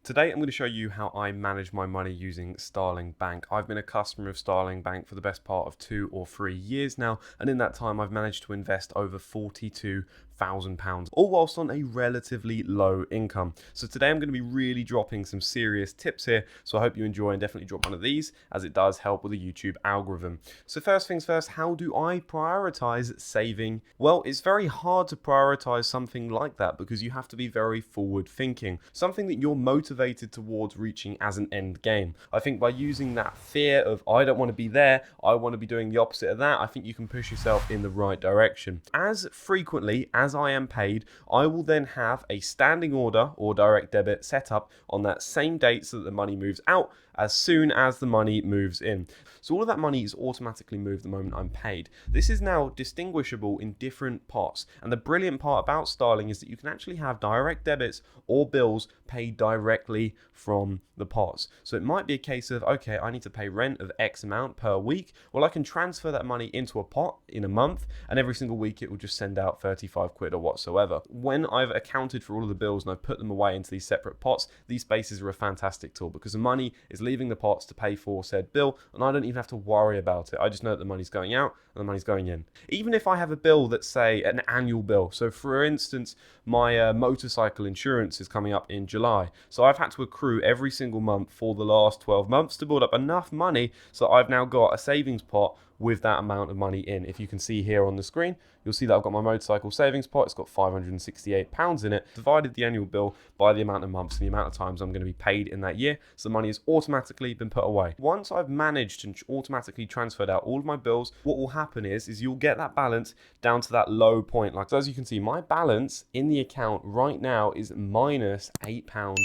Today I'm going to show you how I manage my money using Starling Bank. I've been a customer of Starling Bank for the best part of 2 or 3 years now, and in that time I've managed to invest over £42,000, all whilst on a relatively low income. So today I'm going to be really dropping some serious tips here, so I hope you enjoy and definitely drop one of these, as it does help with the YouTube algorithm. So first things first, how do I prioritize saving? Well, it's very hard to prioritize something like that because you have to be very forward thinking, something that you're motivated towards reaching as an end game. I think by using that fear of I don't want to be there, I want to be doing the opposite of that, I think you can push yourself in the right direction. As frequently as I am paid, I will then have a standing order or direct debit set up on that same date so that the money moves out as soon as the money moves in. So all of that money is automatically moved the moment I'm paid. This is now distinguishable in different pots. And the brilliant part about Starling is that you can actually have direct debits or bills paid directly from the pots. So it might be a case of, okay, I need to pay rent of X amount per week. Well, I can transfer that money into a pot in a month, and every single week it will just send out 35 quid or whatsoever. When I've accounted for all of the bills and I've put them away into these separate pots, these spaces are a fantastic tool because the money is leaving the pots to pay for said bill, and I don't even have to worry about it. I just know that the money's going out and the money's going in. Even if I have a bill that's, say, an annual bill. So for instance, my motorcycle insurance is coming up in July. So I've had to accrue every single month for the last 12 months to build up enough money so I've now got a savings pot with that amount of money in. If you can see here on the screen, you'll see that I've got my motorcycle savings pot. It's got £568 in it. Divided the annual bill by the amount of months and the amount of times I'm going to be paid in that year. So the money has automatically been put away. Once I've managed and automatically transferred out all of my bills, what will happen is you'll get that balance down to that low point. Like, so as you can see, my balance in the account right now is minus £8.99.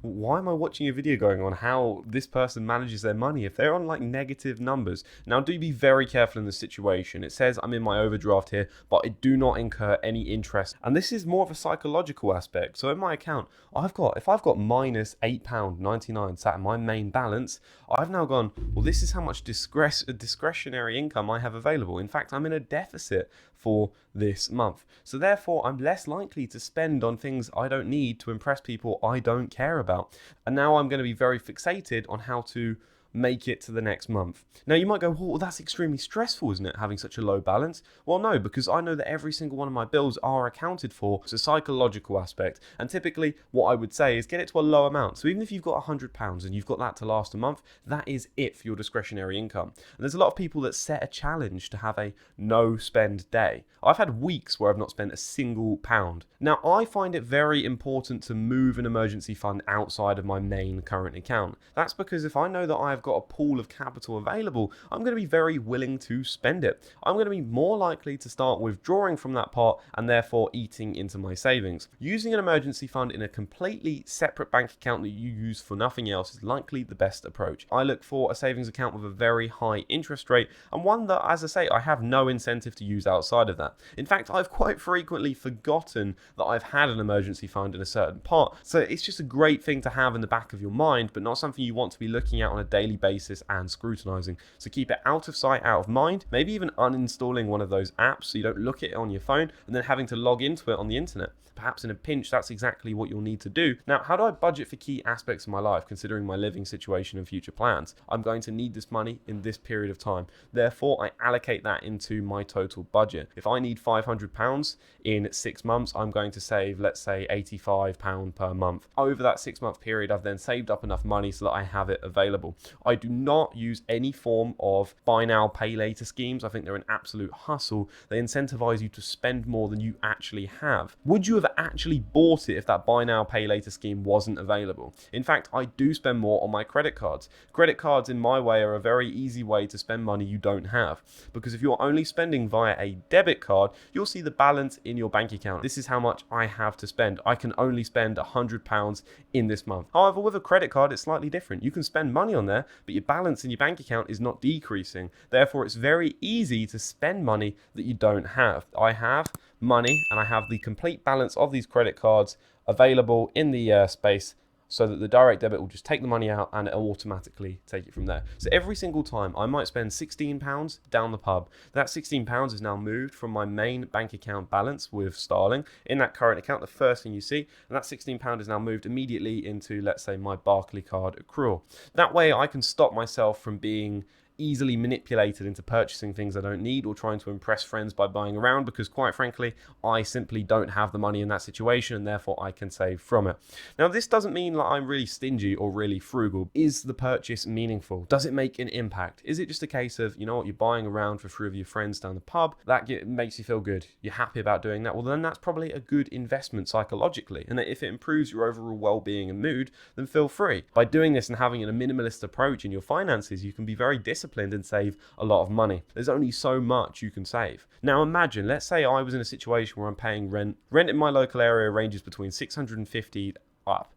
Why am I watching a video going on how this person manages their money if they're on like negative numbers? Now do be very careful in this situation. It says I'm in my overdraft here, but I do not incur any interest. And this is more of a psychological aspect. So in my account, if I've got minus £8.99 sat in my main balance, I've now gone, well, this is how much discretionary income I have available. In fact, I'm in a deficit for this month. So therefore, I'm less likely to spend on things I don't need to impress people I don't care about. And now I'm going to be very fixated on how to make it to the next month. Now you might go, well, that's extremely stressful, isn't it, having such a low balance? Well, no, because I know that every single one of my bills are accounted for. It's a psychological aspect, and typically what I would say is get it to a low amount. So even if you've got £100 and you've got that to last a month, that is it for your discretionary income. And there's a lot of people that set a challenge to have a no spend day. I've had weeks where I've not spent a single pound. Now I find it very important to move an emergency fund outside of my main current account. That's because if I know that I've got a pool of capital available, I'm going to be very willing to spend it. I'm going to be more likely to start withdrawing from that pot and therefore eating into my savings. Using an emergency fund in a completely separate bank account that you use for nothing else is likely the best approach. I look for a savings account with a very high interest rate and one that, as I say, I have no incentive to use outside of that. In fact, I've quite frequently forgotten that I've had an emergency fund in a certain pot. So it's just a great thing to have in the back of your mind, but not something you want to be looking at on a daily basis and scrutinizing. So keep it out of sight, out of mind, maybe even uninstalling one of those apps so you don't look at it on your phone and then having to log into it on the internet. Perhaps in a pinch, that's exactly what you'll need to do. Now, how do I budget for key aspects of my life, considering my living situation and future plans? I'm going to need this money in this period of time. Therefore, I allocate that into my total budget. If I need £500 in 6 months, I'm going to save, let's say, £85 per month. Over that 6-month period, I've then saved up enough money so that I have it available. I do not use any form of buy now, pay later schemes. I think they're an absolute hustle. They incentivize you to spend more than you actually have. Would you have actually bought it if that buy now, pay later scheme wasn't available? In fact, I do spend more on my credit cards. Credit cards, in my way, are a very easy way to spend money you don't have. Because if you're only spending via a debit card, you'll see the balance in your bank account. This is how much I have to spend. I can only spend £100 in this month. However, with a credit card, it's slightly different. You can spend money on there, but your balance in your bank account is not decreasing. Therefore, it's very easy to spend money that you don't have. I have money and I have the complete balance of these credit cards available in the space so that the direct debit will just take the money out and it'll automatically take it from there. So every single time I might spend £16 down the pub, that £16 is now moved from my main bank account balance with Starling in that current account, the first thing you see, and that £16 is now moved immediately into, let's say, my Barclay card accrual. That way I can stop myself from being easily manipulated into purchasing things I don't need or trying to impress friends by buying around, because quite frankly I simply don't have the money in that situation and therefore I can save from it. Now this doesn't mean that I'm really stingy or really frugal. Is the purchase meaningful? Does it make an impact? Is it just a case of, you know what, you're buying around for 3 of your friends down the pub, that makes you feel good, you're happy about doing that? Well, then that's probably a good investment psychologically, and if it improves your overall well-being and mood, then feel free. By doing this and having a minimalist approach in your finances, you can be very disciplined and save a lot of money. There's only so much you can save. Now imagine, let's say I was in a situation where I'm paying rent. Rent in my local area ranges between £650 up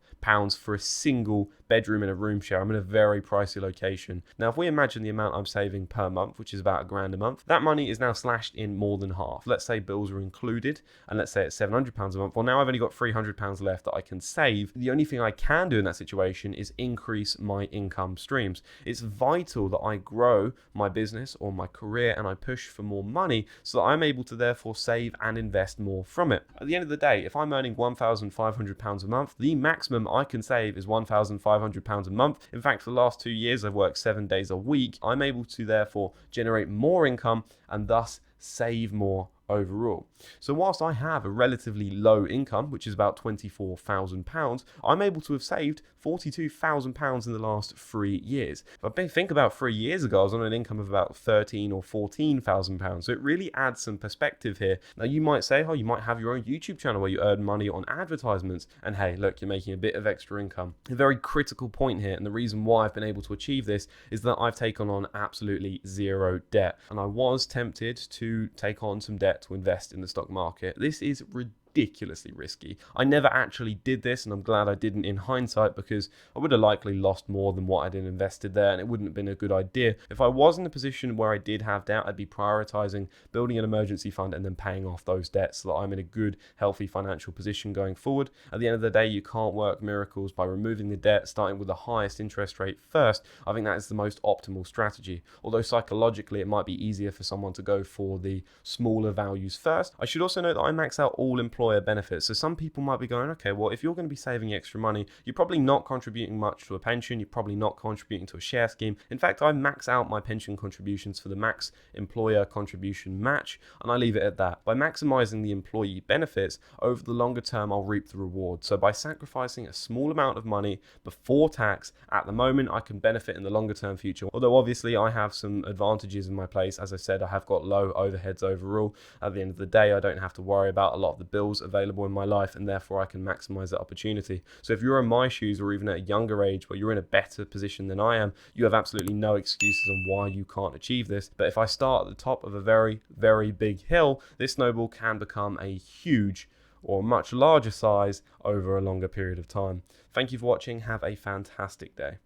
for a single bedroom in a room share. I'm in a very pricey location. Now, if we imagine the amount I'm saving per month, which is about £1,000 a month, that money is now slashed in more than half. Let's say bills are included, and let's say it's £700 a month. Well, now I've only got £300 left that I can save. The only thing I can do in that situation is increase my income streams. It's vital that I grow my business or my career and I push for more money so that I'm able to therefore save and invest more from it. At the end of the day, if I'm earning £1,500 a month, the maximum I can save is £1,500 a month. In fact, for the last 2 years, I've worked 7 days a week. I'm able to therefore generate more income and thus save more overall. So whilst I have a relatively low income, which is about £24,000, I'm able to have saved £42,000 in the last 3 years. If I think about 3 years ago, I was on an income of about £13,000 or £14,000. So it really adds some perspective here. Now you might say, oh, you might have your own YouTube channel where you earn money on advertisements, and hey, look, you're making a bit of extra income. A very critical point here, and the reason why I've been able to achieve this is that I've taken on absolutely zero debt. And I was tempted to take on some debt to invest in the stock market. This is ridiculously risky. I never actually did this, and I'm glad I didn't in hindsight, because I would have likely lost more than what I'd invested there, and it wouldn't have been a good idea. If I was in a position where I did have debt, I'd be prioritizing building an emergency fund and then paying off those debts so that I'm in a good, healthy financial position going forward. At the end of the day, you can't work miracles by removing the debt, starting with the highest interest rate first. I think that is the most optimal strategy. Although psychologically, it might be easier for someone to go for the smaller values first. I should also note that I max out all employer benefits. So some people might be going, okay, well, if you're going to be saving extra money, you're probably not contributing much to a pension, you're probably not contributing to a share scheme. In fact, I max out my pension contributions for the max employer contribution match, and I leave it at that. By maximizing the employee benefits, over the longer term, I'll reap the reward. So by sacrificing a small amount of money before tax, at the moment, I can benefit in the longer term future. Although obviously I have some advantages in my place. As I said, I have got low overheads overall. At the end of the day, I don't have to worry about a lot of the bills available in my life, and therefore I can maximize that opportunity. So if you're in my shoes, or even at a younger age where you're in a better position than I am, you have absolutely no excuses on why you can't achieve this. But if I start at the top of a very, very big hill, this snowball can become a huge or much larger size over a longer period of time. Thank you for watching. Have a fantastic day.